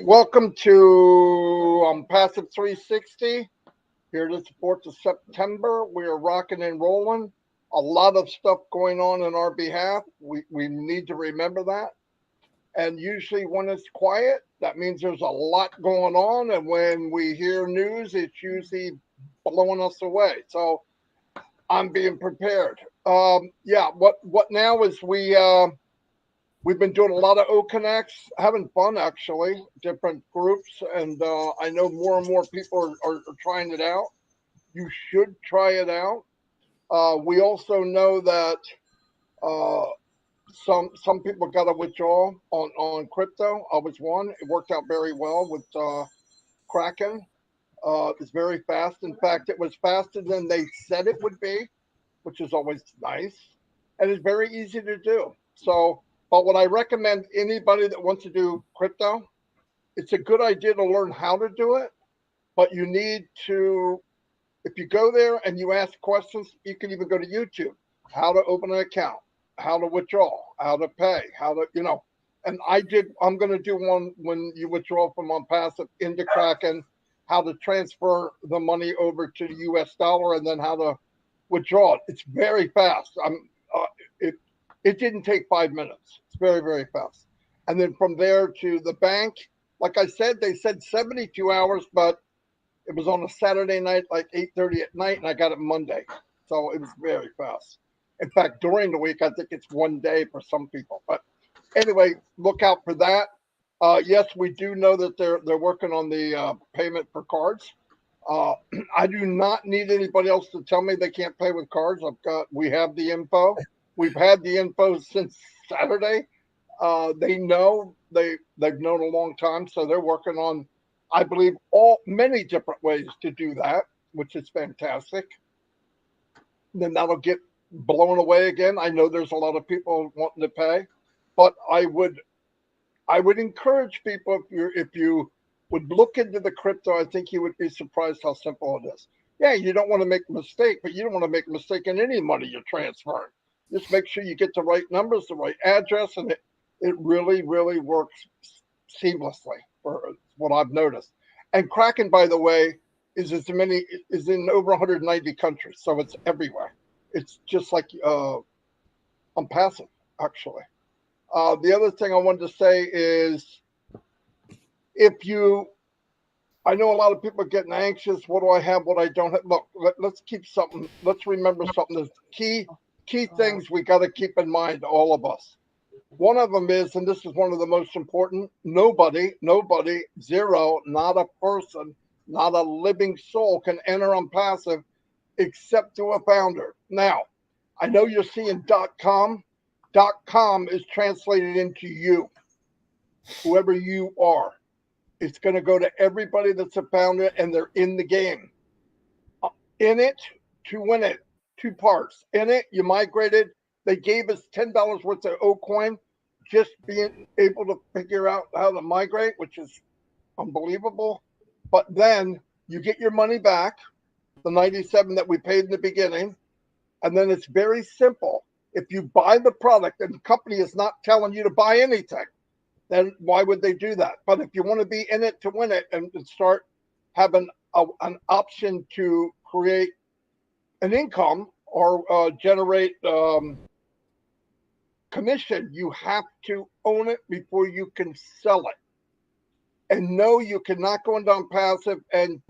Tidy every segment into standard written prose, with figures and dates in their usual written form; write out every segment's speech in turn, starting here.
Welcome to Passive 360. Here to support the September. We are rocking and rolling. A lot of stuff going on in our behalf. We need to remember that. And usually, when it's quiet, that means there's a lot going on. And when we hear news, it's usually blowing us away. So I'm being prepared. Yeah. What now is we've been doing a lot of O Connects, having fun actually, different groups, and I know more and more people are trying it out. You should try it out. We also know that uh, some people got to withdraw on crypto. I was one. It worked out very well with Kraken. It's very fast. In fact, it was faster than they said it would be, which is always nice, and it's very easy to do. So, but what I recommend anybody that wants to do crypto, it's a good idea to learn how to do it, but you need to, if you go there and you ask questions, you can even go to YouTube, how to open an account, how to withdraw, how to pay, how to, and I'm going to do one when you withdraw from on passive into Kraken, how to transfer the money over to the US dollar and then how to withdraw it. It's very fast. It it didn't take 5 minutes. It's very very fast. And then from there to the bank, like I said, they said 72 hours, but it was on a Saturday night, like 8:30 at night, and I got it Monday, so it was very fast. In fact, during the week, I think it's 1 day for some people. But anyway, look out for that. Yes, we do know that they're working on the payment for cards. Uh, I do not need anybody else to tell me they can't pay with cards. We have the info. We've had the info since Saturday. They know they've known a long time, so they're working on, I believe, all many different ways to do that, which is fantastic. Then that'll get blown away again. I know there's a lot of people wanting to pay, but I would encourage people, if you would look into the crypto, I think you would be surprised how simple it is. Yeah, you don't want to make a mistake, but you don't want to make a mistake in any money you're transferring. Just make sure you get the right numbers, the right address, and it really, really works seamlessly for what I've noticed. And Kraken, by the way, is in over 190 countries, so it's everywhere. It's just like I'm passive, actually. The other thing I wanted to say is if you, I know a lot of people are getting anxious. What do I have? What I don't have? Look, let's keep something. Let's remember something. There's key things we got to keep in mind, all of us. One of them is, and this is one of the most important: nobody, zero, not a person, not a living soul can enter on passive except through a founder. Now, I know you're seeing .com. .com is translated into you, whoever you are. It's going to go to everybody that's a founder and they're in the game. In it to win it. Two parts. In it, you migrated. They gave us $10 worth of O coin, just being able to figure out how to migrate, which is unbelievable. But then you get your money back, the 97 that we paid in the beginning, and then it's very simple. If you buy the product and the company is not telling you to buy anything, then why would they do that? But if you want to be in it to win it and start having an option to create an income or generate commission, you have to own it before you can sell it. And no, you cannot go into passive and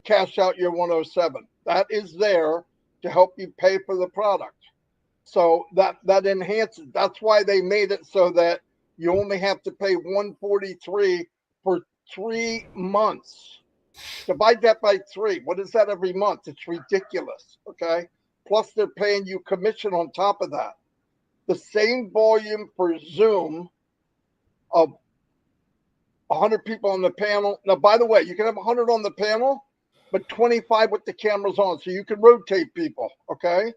cash out your 107. That is there to help you pay for the product. So that enhances. That's why they made it so that you only have to pay 143 for 3 months. Divide that by three. What is that every month? It's ridiculous. Okay. Plus, they're paying you commission on top of that. The same volume for Zoom of 100 people on the panel. Now, by the way, you can have 100 on the panel, but 25 with the cameras on, so you can rotate people. Okay.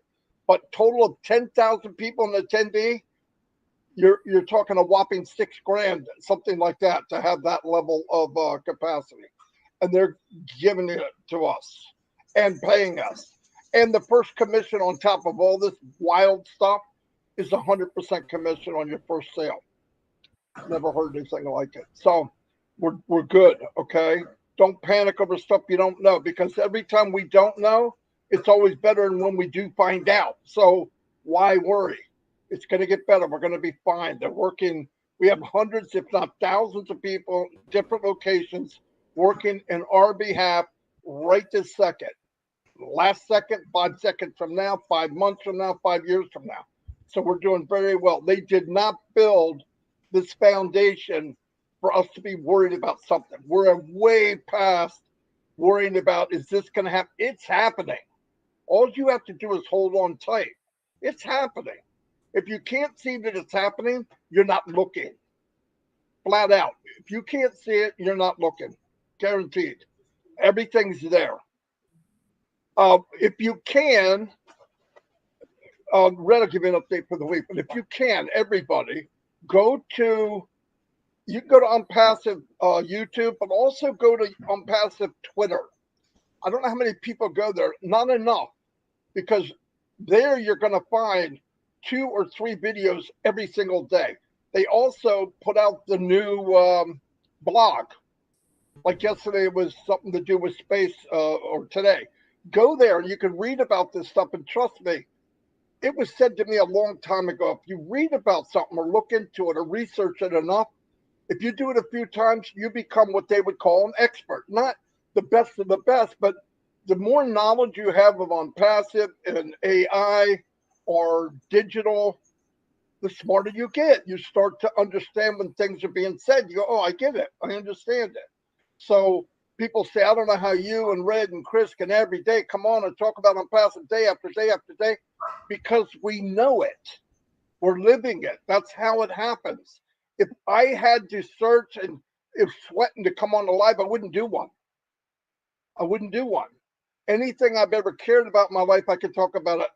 But total of 10,000 people in the attendee, you're talking a whopping 6 grand, something like that, to have that level of capacity, and they're giving it to us and paying us. And the first commission on top of all this wild stuff is 100% commission on your first sale. Never heard anything like it. So we're good. Okay, don't panic over stuff you don't know, because every time we don't know, it's always better than when we do find out. So why worry? It's going to get better. We're going to be fine. They're working. We have hundreds, if not thousands, of people, different locations, working in our behalf right this second. Last second, 5 seconds from now, 5 months from now, 5 years from now. So we're doing very well. They did not build this foundation for us to be worried about something. We're way past worrying about, is this going to happen? It's happening. All you have to do is hold on tight. It's happening. If you can't see that it's happening, you're not looking. Flat out. If you can't see it, you're not looking. Guaranteed. Everything's there. If you can, Red will give you an update for the week, but if you can, everybody, go to, you can go to Unpassive YouTube, but also go to Unpassive Twitter. I don't know how many people go there. Not enough, because there you're going to find 2 or 3 videos every single day. They also put out the new blog. Like yesterday, it was something to do with space, or today. Go there and you can read about this stuff. And trust me, it was said to me a long time ago, if you read about something or look into it or research it enough, if you do it a few times, you become what they would call an expert. Not the best of the best, but the more knowledge you have of on passive and AI or digital, the smarter you get. You start to understand when things are being said. You go, oh, I get it. I understand it. So people say, I don't know how you and Red and Chris can every day come on and talk about on passive day after day after day, because we know it. We're living it. That's how it happens. If I had to search and if sweating to come on the live, I wouldn't do one. I wouldn't do one. Anything I've ever cared about in my life, I could talk about it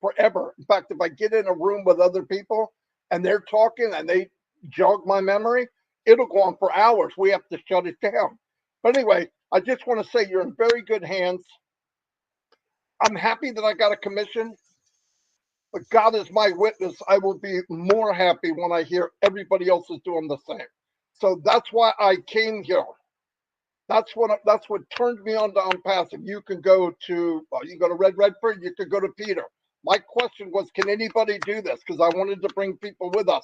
forever. In fact, if I get in a room with other people and they're talking and they jog my memory, it'll go on for hours. We have to shut it down. But anyway, I just want to say you're in very good hands. I'm happy that I got a commission. But God is my witness, I will be more happy when I hear everybody else is doing the same. So that's why I came here. That's what turned me on to Unpassive. You can go to Red Redford, you could go to Peter. My question was, can anybody do this? Because I wanted to bring people with us.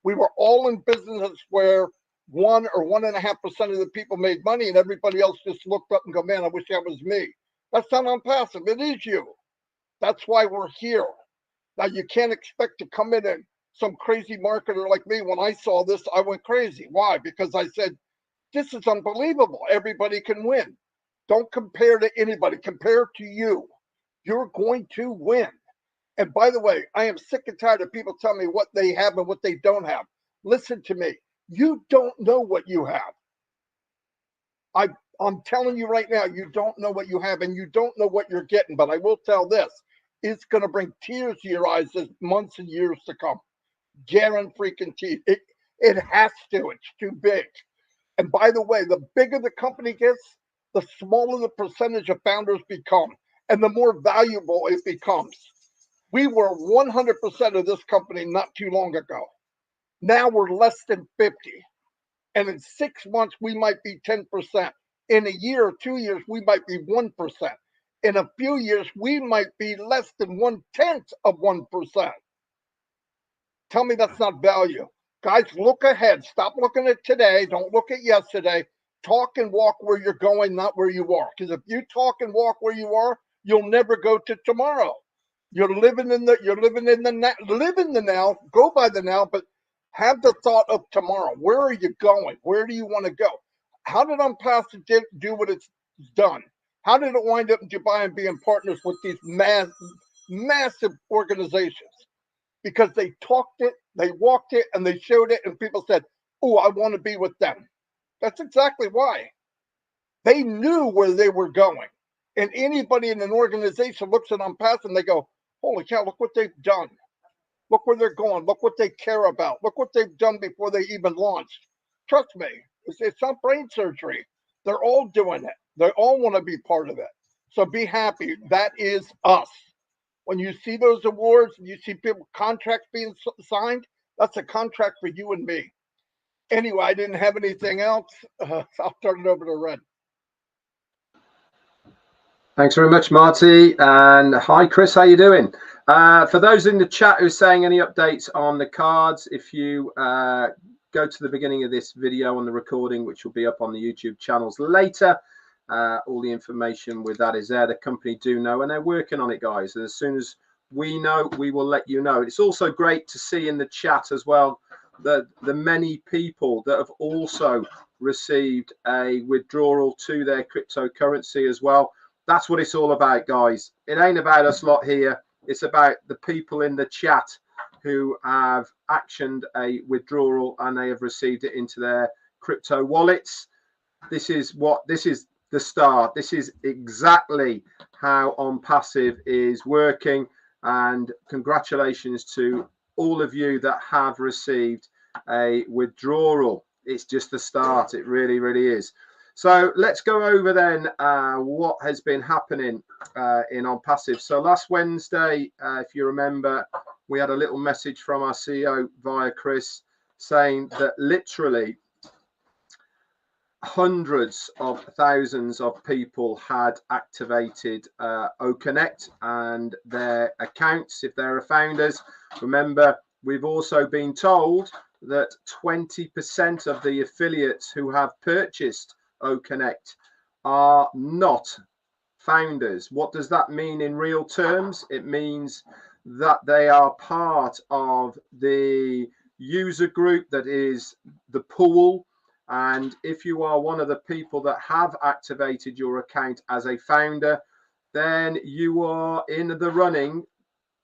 We were all in businesses where 1 or 1.5% of the people made money, and everybody else just looked up and go, man, I wish that was me. That's not Unpassive. It is you. That's why we're here. Now, you can't expect to come in and some crazy marketer like me. When I saw this, I went crazy. Why? Because I said, this is unbelievable. Everybody can win. Don't compare to anybody. Compare to you. You're going to win. And by the way, I am sick and tired of people telling me what they have and what they don't have. Listen to me. You don't know what you have. I'm telling you right now, you don't know what you have and you don't know what you're getting. But I will tell this, it's going to bring tears to your eyes as months and years to come. Guaranteed. It has to. It's too big. And by the way, the bigger the company gets, the smaller the percentage of founders become and the more valuable it becomes. We were 100% of this company not too long ago. Now we're less than 50. And in 6 months, we might be 10%. In a year or 2 years, we might be 1%. In a few years, we might be less than 1/10 of 1%. Tell me that's not value. Guys, look ahead. Stop looking at today. Don't look at yesterday. Talk and walk where you're going, not where you are. Because if you talk and walk where you are, you'll never go to tomorrow. Live in the now, go by the now, but have the thought of tomorrow. Where are you going? Where do you want to go? How did Unpassive do what it's done? How did it wind up in Dubai and being partners with these massive organizations? Because they talked it, they walked it, and they showed it, and people said, oh, I want to be with them. That's exactly why. They knew where they were going. And anybody in an organization looks at Unpassive and they go, holy cow, look what they've done. Look where they're going. Look what they care about. Look what they've done before they even launched. Trust me, it's not brain surgery. They're all doing it. They all want to be part of it. So be happy. That is us. When you see those awards and you see people contracts being signed, that's a contract for you and me. Anyway, I didn't have anything else. I'll turn it over to Red. Thanks very much, Marty. And hi, Chris. How you doing? For those in the chat who's saying any updates on the cards, if you go to the beginning of this video on the recording, which will be up on the YouTube channels later, all the information with that is there. The company do know, and they're working on it, guys. And as soon as we know, we will let you know. It's also great to see in the chat as well the many people that have also received a withdrawal to their cryptocurrency as well. That's what it's all about, guys. It ain't about us lot here. It's about the people in the chat who have actioned a withdrawal and they have received it into their crypto wallets. This is the start. This is exactly how OnPassive is working. And congratulations to all of you that have received a withdrawal. It's just the start. It really, really is. So let's go over then what has been happening in OnPassive. So last Wednesday, if you remember, we had a little message from our CEO via Chris saying that literally hundreds of thousands of people had activated OConnect and their accounts if they're founders. Remember, we've also been told that 20% of the affiliates who have purchased OConnect are not founders. What does that mean in real terms? It means that they are part of the user group that is the pool. And if you are one of the people that have activated your account as a founder, then you are in the running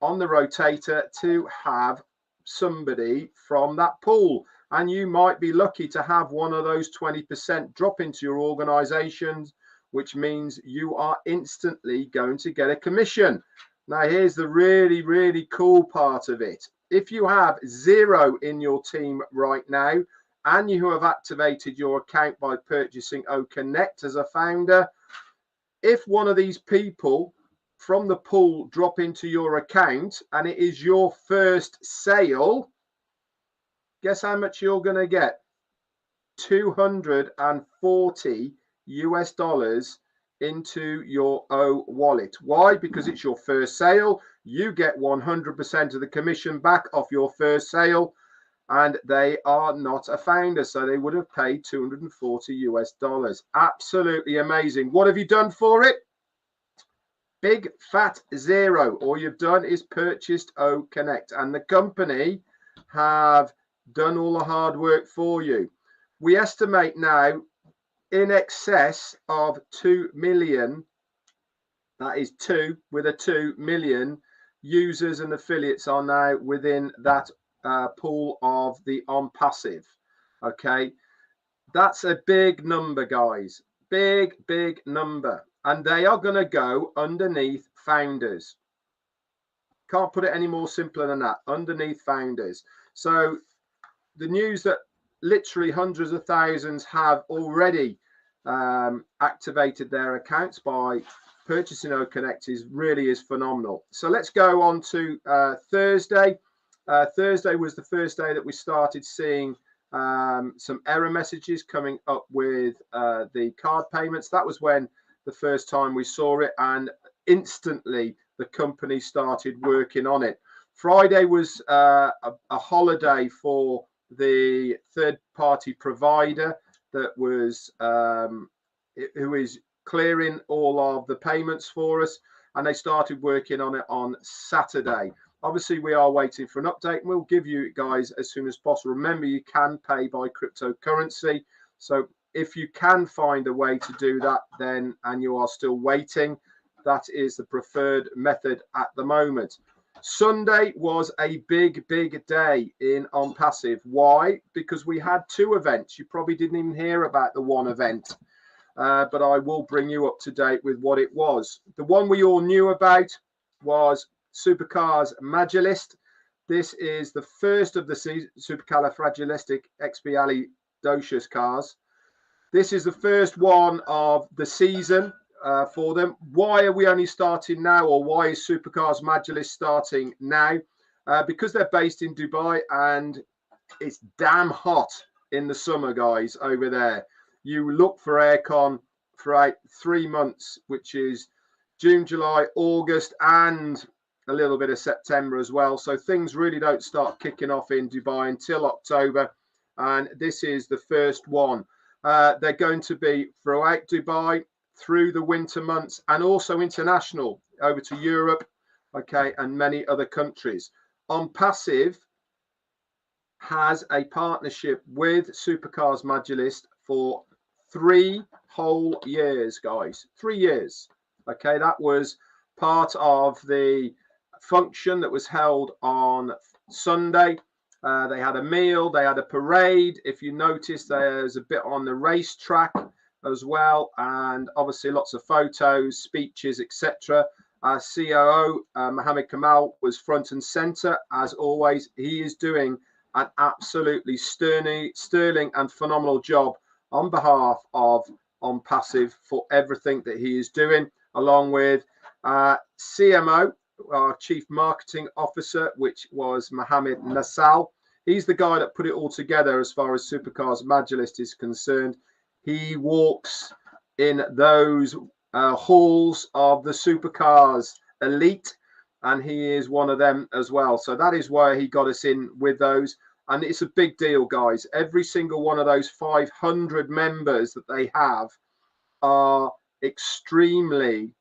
on the rotator to have somebody from that pool. And you might be lucky to have one of those 20% drop into your organization, which means you are instantly going to get a commission. Now, here's the really, really cool part of it. If you have 0 in your team right now, and you have activated your account by purchasing OConnect as a founder, if one of these people from the pool drop into your account and it is your first sale, guess how much you're going to get? $240 US into your O wallet. Why? Because it's your first sale. You get 100% of the commission back off your first sale. And they are not a founder, so they would have paid $240 US. Absolutely amazing. What have you done for it? Big fat 0. All you've done is purchased OConnect, and the company have done all the hard work for you. We estimate now in excess of 2 million, that is 2 with a 2 million users and affiliates are now within that pool of the OnPassive. Okay, that's a big number, guys. Big number. And they are going to go underneath founders. Can't put it any more simpler than that. Underneath founders. So the news that literally hundreds of thousands have already activated their accounts by purchasing OConnect really is phenomenal. So let's go on to Thursday. Thursday was the first day that we started seeing some error messages coming up with the card payments. That was when the first time we saw it, and instantly the company started working on it. Friday was a holiday for the third-party provider that was who is clearing all of the payments for us, and they started working on it on Saturday. Obviously, we are waiting for an update, and we'll give you guys as soon as possible. Remember, you can pay by cryptocurrency. So if you can find a way to do that, then, and you are still waiting, that is the preferred method at the moment. Sunday was a big day in OnPassive. Why? Because we had 2 events. You probably didn't even hear about the one event, but I will bring you up to date with what it was. The one we all knew about was Supercars Magilist. This is the first of the Supercalifragilisticexpialidocious cars. This is the first one of the season for them. Why are we only starting now, or why is Supercars Magilist starting now? Because they're based in Dubai and it's damn hot in the summer, guys, over there. You look for aircon for 3 months, which is June, July, August, and a little bit of September as well. So things really don't start kicking off in Dubai until October. And this is the first one. They're going to be throughout Dubai, through the winter months, and also international over to Europe, okay, and many other countries. On Passive has a partnership with Supercars Majlis for 3 whole years, guys. 3 years. Okay, that was part of the function that was held on Sunday. They had a meal, they had a parade. If you notice, there's a bit on the racetrack as well, and obviously lots of photos, speeches, etc. COO Mohammed Kamal was front and center as always. He is doing an absolutely sterling and phenomenal job on behalf of On Passive for everything that he is doing, along with CMO, our Chief Marketing Officer, which was Mohammed Nassal. He's the guy that put it all together as far as Supercars Majlis is concerned. He walks in those halls of the Supercars elite, and he is one of them as well. So that is why he got us in with those. And it's a big deal, guys. Every single one of those 500 members that they have are extremely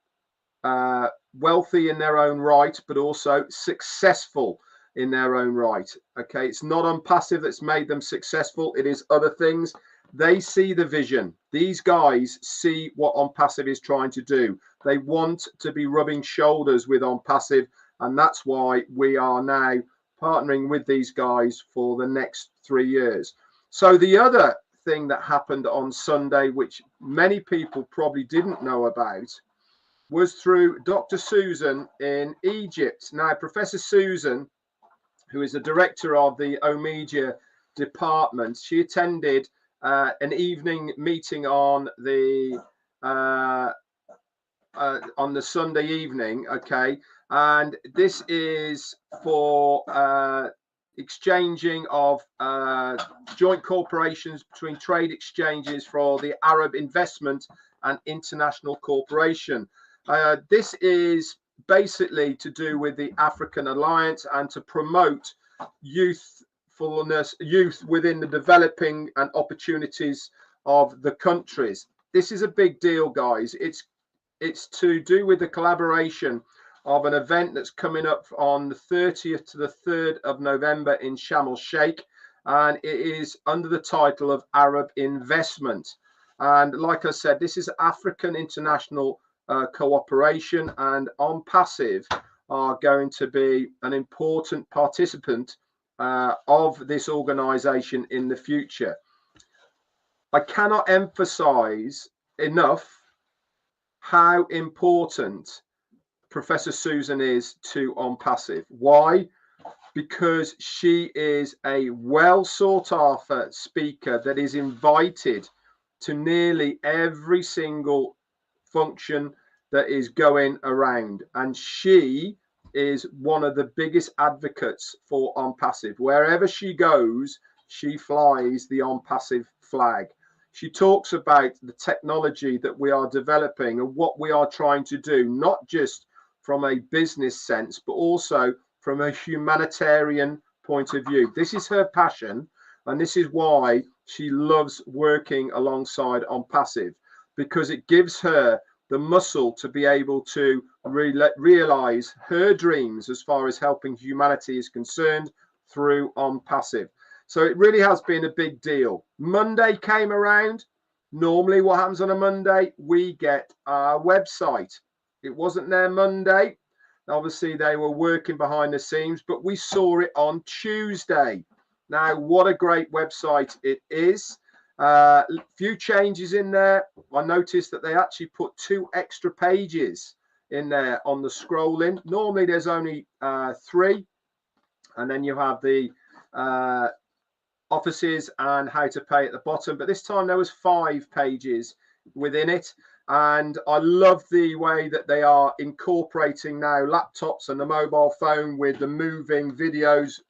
wealthy in their own right, but also successful in their own right. Okay, it's not On Passive that's made them successful. It is other things. They see the vision. These guys see what On Passive is trying to do. They want to be rubbing shoulders with On Passive, and that's why we are now partnering with these guys for the next 3 years. So the other thing that happened on Sunday, which many people probably didn't know about, was through Dr. Susan in Egypt. Now, Professor Susan, who is the director of the Omedia department, she attended an evening meeting on the Sunday evening, okay, and this is for exchanging of joint corporations between trade exchanges for the Arab Investment and International Corporation. This is basically to do with the African Alliance and to promote youth within the developing and opportunities of the countries. This is a big deal, guys. It's to do with the collaboration of an event that's coming up on the 30th to the 3rd of November in Sharm el-Sheikh, and it is under the title of Arab Investment. And like I said, this is African international cooperation, and On Passive are going to be an important participant of this organization in the future. I cannot emphasize enough how important Professor Susan is to On Passive. Why? Because she is a well sought after speaker that is invited to nearly every single function that is going around, and she is one of the biggest advocates for On Passive. Wherever she goes, she flies the On Passive flag. She talks about the technology that we are developing and what we are trying to do, not just from a business sense, but also from a humanitarian point of view. This is her passion, and this is why she loves working alongside On Passive, because it gives her the muscle to be able to realize her dreams as far as helping humanity is concerned through On Passive. So it really has been a big deal. Monday came around. Normally what happens on a Monday, we get our website. It wasn't there Monday. Obviously, they were working behind the scenes, but we saw it on Tuesday. Now, what a great website it is. Few changes in there. I noticed that they actually put 2 extra pages in there on the scrolling. Normally, there's only 3. And then you have the offices and how to pay at the bottom. But this time there was 5 pages within it. And I love the way that they are incorporating now laptops and the mobile phone with the moving videos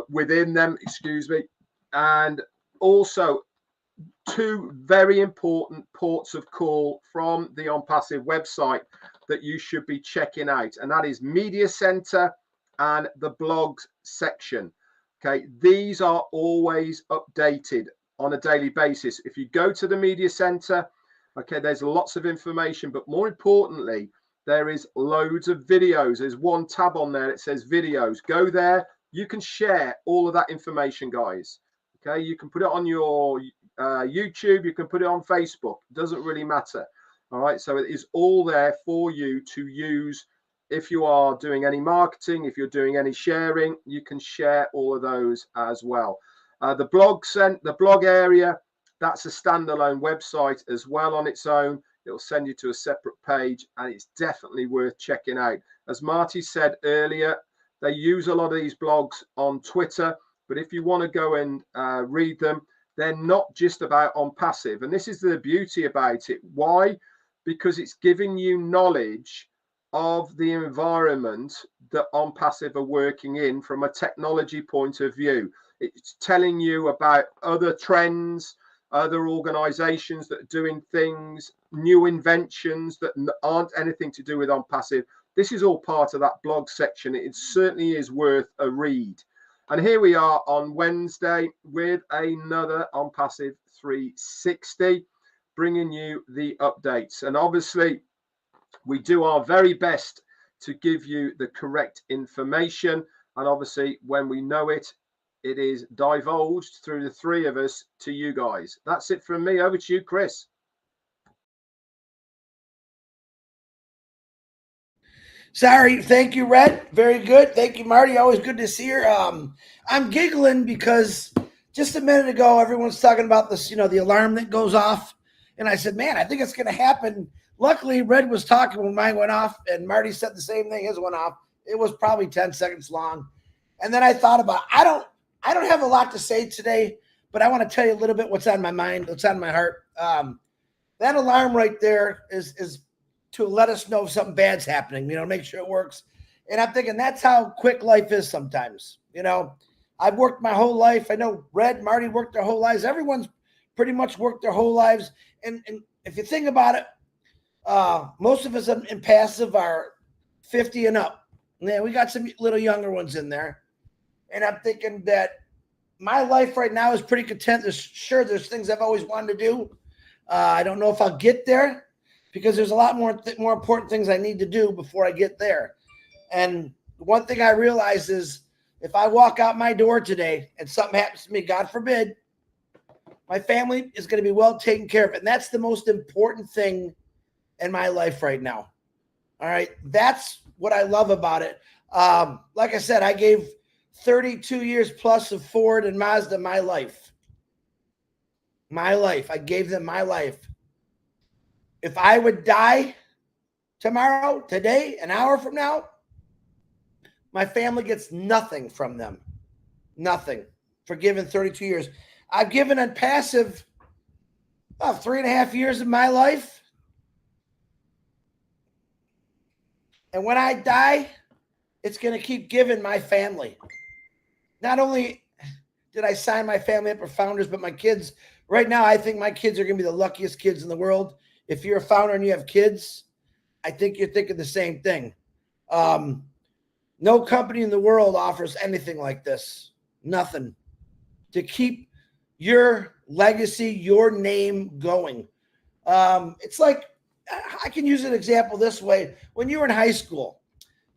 within them, excuse me. And Also, two very important ports of call from the On Passive website that you should be checking out, and that is Media Center and the blogs section. Okay, these are always updated on a daily basis. If you go to the Media Center, okay, there's lots of information, but more importantly, there is loads of videos. There's one tab on there that says videos. Go there. You can share all of that information, guys. Okay, you can put it on your YouTube. You can put it on Facebook. It doesn't really matter. All right, so it is all there for you to use. If you are doing any marketing, if you're doing any sharing, you can share all of those as well. The blog area, that's a standalone website as well on its own. It'll send you to a separate page, and it's definitely worth checking out. As Marty said earlier, they use a lot of these blogs on Twitter, but if you want to go and read them, they're not just about On Passive. And this is the beauty about it. Why? Because it's giving you knowledge of the environment that On Passive are working in from a technology point of view. It's telling you about other trends, other organizations that are doing things, new inventions that aren't anything to do with On Passive. This is all part of that blog section. It certainly is worth a read. And here we are on Wednesday with another On Passive 360, bringing you the updates. And obviously, we do our very best to give you the correct information. And obviously, when we know it, it is divulged through the three of us to you guys. That's it from me. Over to you, Chris. Sorry. Thank you, Red. Very good. Thank you, Marty. Always good to see you. I'm giggling because just a minute ago, everyone's talking about this, the alarm that goes off. And I said, man, I think it's going to happen. Luckily, Red was talking when mine went off, and Marty said the same thing. His went off. It was probably 10 seconds long. And then I thought about, I don't have a lot to say today, but I want to tell you a little bit what's on my mind, what's on my heart. That alarm right there is to let us know if something bad's happening, make sure it works. And I'm thinking that's how quick life is sometimes. I've worked my whole life. I know Red, Marty worked their whole lives. Everyone's pretty much worked their whole lives. And if you think about it, most of us in passive are 50 and up. Yeah, we got some little younger ones in there. And I'm thinking that my life right now is pretty content. There's things I've always wanted to do. I don't know if I'll get there because there's a lot more important things I need to do before I get there. And one thing I realize is if I walk out my door today and something happens to me, God forbid, my family is going to be well taken care of. And that's the most important thing in my life right now. All right. That's what I love about it. Like I said, I gave 32 years plus of Ford and Mazda my life. I gave them my life. If I would die tomorrow, today, an hour from now, my family gets nothing from them. Nothing for giving 32 years. I've given on passive about 3.5 years of my life. And when I die, it's going to keep giving my family. Not only did I sign my family up for founders, but my kids, right now, I think my kids are going to be the luckiest kids in the world. If you're a founder and you have kids, I think you're thinking the same thing. No company in the world offers anything like this. Nothing. To keep your legacy, your name going. It's like, I can use an example this way. When you were in high school,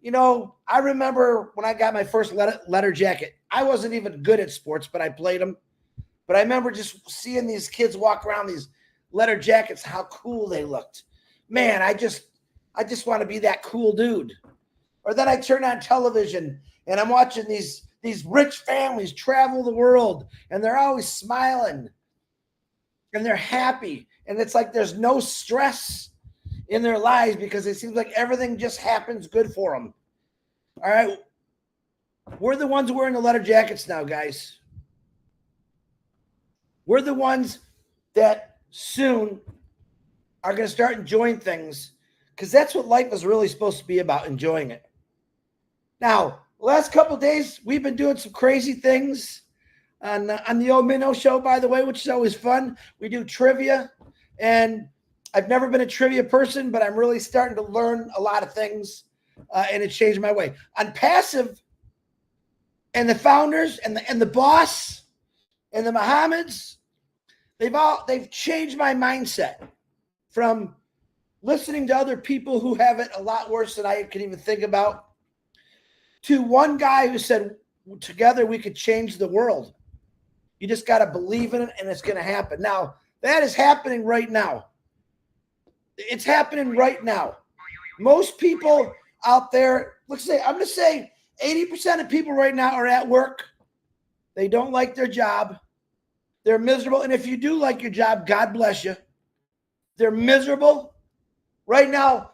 I remember when I got my first letter jacket. I wasn't even good at sports, but I played them. But I remember just seeing these kids walk around these letter jackets, how cool they looked. Man, I just want to be that cool dude. Or then I turn on television and I'm watching these rich families travel the world, and they're always smiling and they're happy. And it's like there's no stress in their lives because it seems like everything just happens good for them. All right. We're the ones wearing the letter jackets now, guys. We're the ones that soon are going to start enjoying things because that's what life is really supposed to be about, enjoying it. Now, the last couple of days, we've been doing some crazy things. on the old Minnow show, by the way, which is always fun. We do trivia, and I've never been a trivia person, but I'm really starting to learn a lot of things, and it changed my way. On Passive, and the founders and the boss and the Mohammeds, they've changed my mindset from listening to other people who have it a lot worse than I can even think about, to one guy who said, together we could change the world. You just got to believe in it, and it's going to happen. Now, that is happening right now. It's happening right now. Most people out there, I'm going to say 80% of people right now are at work. They don't like their job. They're miserable. And if you do like your job, God bless you. They're miserable. Right now,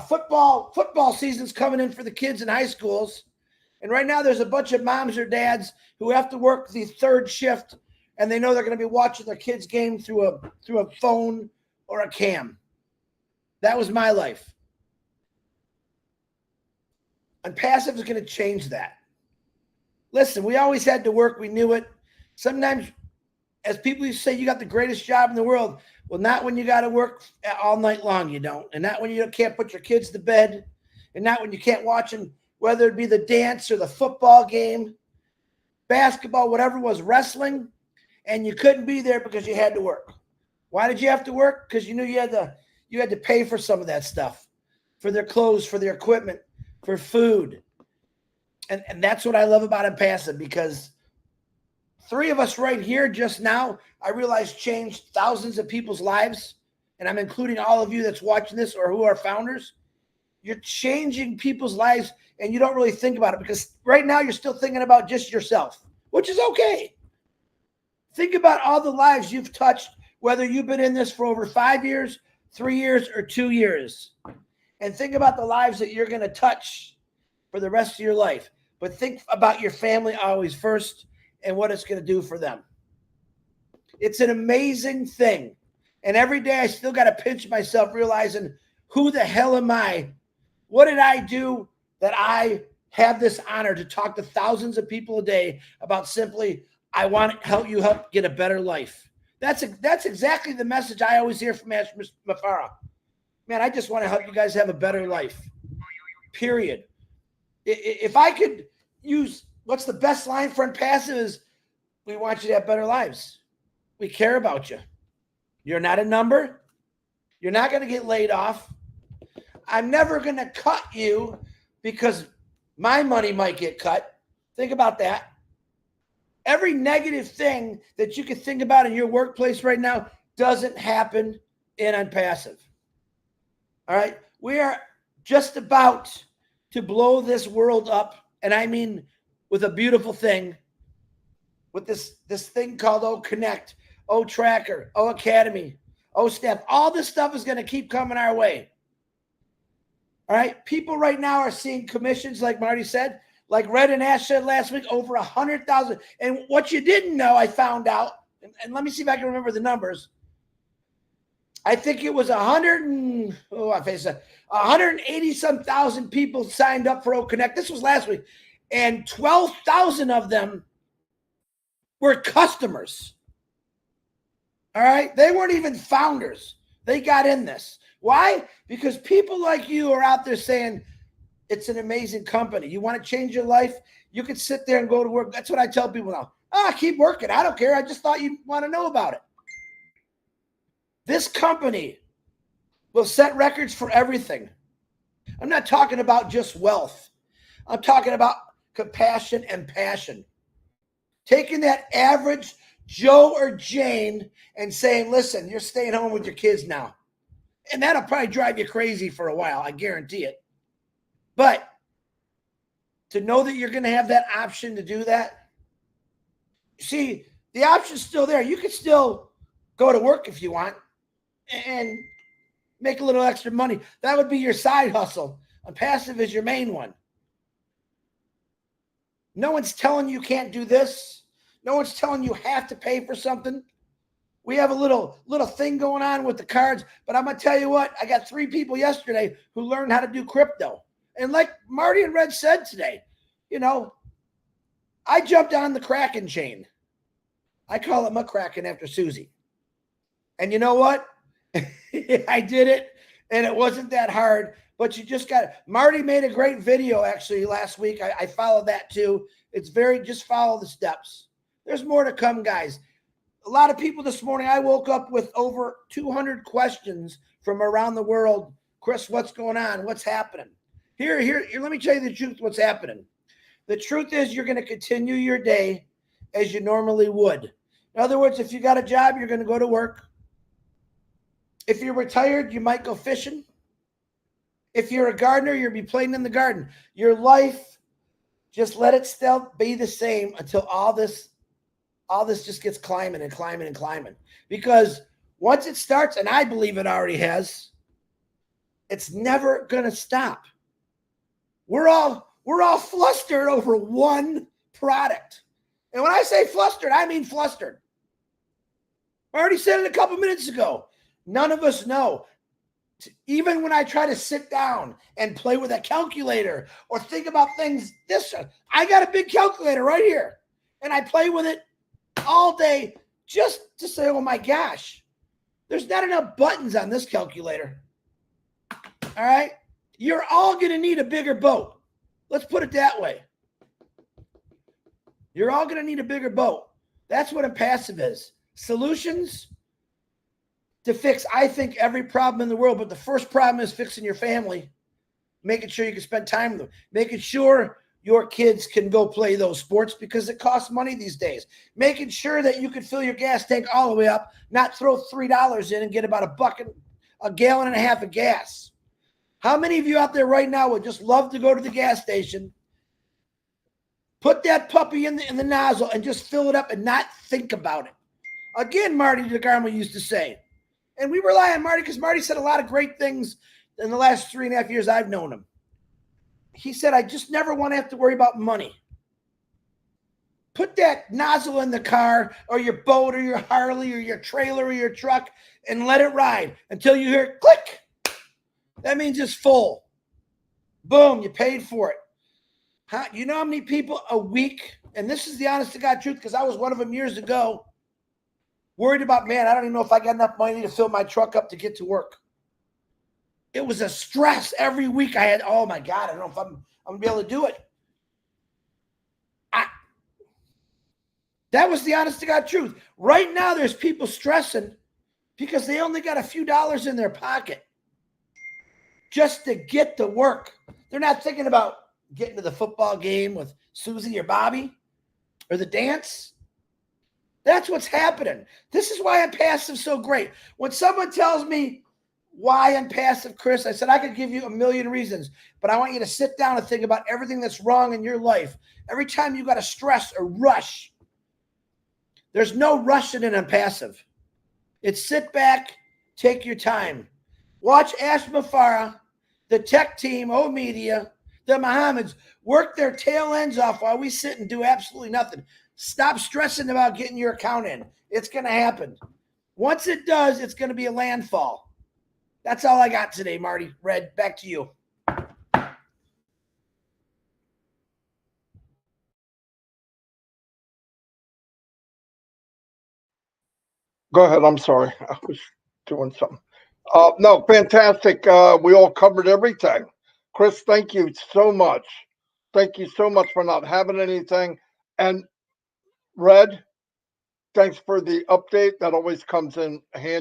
football season's coming in for the kids in high schools. And right now there's a bunch of moms or dads who have to work the third shift, and they know they're going to be watching their kids' game through a phone or a cam. That was my life. And Passive is going to change that. Listen, we always had to work. We knew it. Sometimes, as people used to say, you got the greatest job in the world. Well, not when you got to work all night long, you don't. And not when you can't put your kids to bed. And not when you can't watch them, whether it be the dance or the football game, basketball, whatever it was, wrestling, and you couldn't be there because you had to work. Why did you have to work? Because you knew you had to pay for some of that stuff, for their clothes, for their equipment, for food. And that's what I love about Impassive, because three of us right here just now, I realize, changed thousands of people's lives. And I'm including all of you that's watching this or who are founders. You're changing people's lives, and you don't really think about it, because right now you're still thinking about just yourself, which is okay. Think about all the lives you've touched, whether you've been in this for over 5 years, 3 years, or 2 years. And think about the lives that you're going to touch for the rest of your life. But think about your family always first and what it's going to do for them. It's an amazing thing. And every day I still got to pinch myself, realizing, who the hell am I? What did I do that I have this honor to talk to thousands of people a day about simply, I want to help you get a better life. That's exactly the message I always hear from Ash Mafara. Man, I just want to help you guys have a better life. Period. If I could use, what's the best line for Impassive is, we want you to have better lives. We care about you. You're not a number. You're not going to get laid off. I'm never going to cut you because my money might get cut. Think about that. Every negative thing that you can think about in your workplace right now doesn't happen in Impassive. All right? We are just about to blow this world up, and I mean with a beautiful thing, with this thing called O Connect, O Tracker, O Academy, O Staff. All this stuff is going to keep coming our way. All right? People right now are seeing commissions, like Marty said, like Red and Ash said last week, over 100,000. And what you didn't know, I found out, and let me see if I can remember the numbers. I think it was 180-some thousand people signed up for O Connect. This was last week. And 12,000 of them were customers. All right? They weren't even founders. They got in this. Why? Because people like you are out there saying, it's an amazing company. You want to change your life? You can sit there and go to work. That's what I tell people now. Keep working. I don't care. I just thought you'd want to know about it. This company will set records for everything. I'm not talking about just wealth. I'm talking about compassion and passion. Taking that average Joe or Jane and saying, listen, you're staying home with your kids now. And that'll probably drive you crazy for a while. I guarantee it. But to know that you're going to have that option to do that, see, the option's still there. You can still go to work if you want and make a little extra money. That would be your side hustle. Impassive is your main one. No one's telling you can't do this. No one's telling you have to pay for something. We have a little thing going on with the cards, but I'm going to tell you what, I got 3 people yesterday who learned how to do crypto. And like Marty and Red said today, I jumped on the Kraken chain. I call it muckraking after Susie. And you know what? I did it, and it wasn't that hard, but you just got it. Marty made a great video actually last week. I followed that too. It's just follow the steps. There's more to come, guys. A lot of people this morning, I woke up with over 200 questions from around the world. Chris, what's going on? What's happening? Here, let me tell you the truth, what's happening. The truth is you're going to continue your day as you normally would. In other words, if you got a job, you're going to go to work. If you're retired, you might go fishing. If you're a gardener, you'll be playing in the garden. Your life, just let it still be the same until all this just gets climbing and climbing and climbing. Because once it starts, and I believe it already has, it's never going to stop. We're all flustered over one product. And when I say flustered, I mean flustered. I already said it a couple minutes ago. None of us know. Even when I try to sit down and play with a calculator or think about things, I got a big calculator right here. And I play with it all day just to say, oh my gosh, there's not enough buttons on this calculator. All right? You're all going to need a bigger boat. Let's put it that way. You're all going to need a bigger boat. That's what impassive is. Solutions to fix, I think, every problem in the world. But the first problem is fixing your family, making sure you can spend time with them, making sure your kids can go play those sports because it costs money these days, making sure that you can fill your gas tank all the way up, not throw $3 in and get about a gallon and a half of gas. How many of you out there right now would just love to go to the gas station, put that puppy in the nozzle and just fill it up and not think about it? Again, Marty DeGarmo used to say, and we rely on Marty because Marty said a lot of great things in the last 3.5 years I've known him. He said, I just never want to have to worry about money. Put that nozzle in the car or your boat or your Harley or your trailer or your truck and let it ride until you hear click. That means it's full. Boom, you paid for it. You know how many people a week, and this is the honest to God truth because I was one of them years ago, worried about, man, I don't even know if I got enough money to fill my truck up to get to work. It was a stress every week. I had, oh my God, I don't know if I'm going to be able to do it. That was the honest to God truth. Right now, there's people stressing because they only got a few dollars in their pocket just to get to work. They're not thinking about getting to the football game with Susie or Bobby or the dance. That's what's happening. This is why impassive is so great. When someone tells me why impassive, Chris, I said I could give you a million reasons, but I want you to sit down and think about everything that's wrong in your life. Every time you got to stress or rush, there's no rushing in impassive. It's sit back, take your time. Watch Ash Mafara, the tech team, O-Media, the Mohammeds work their tail ends off while we sit and do absolutely nothing. Stop stressing about getting your account in. It's going to happen. Once it does, it's going to be a landfall. That's all I got today, Marty. Red, back to you. Go ahead. I'm sorry. I was doing something. No, fantastic. We all covered everything. Chris, thank you so much. Thank you so much for not having anything. And Red, thanks for the update. That always comes in handy.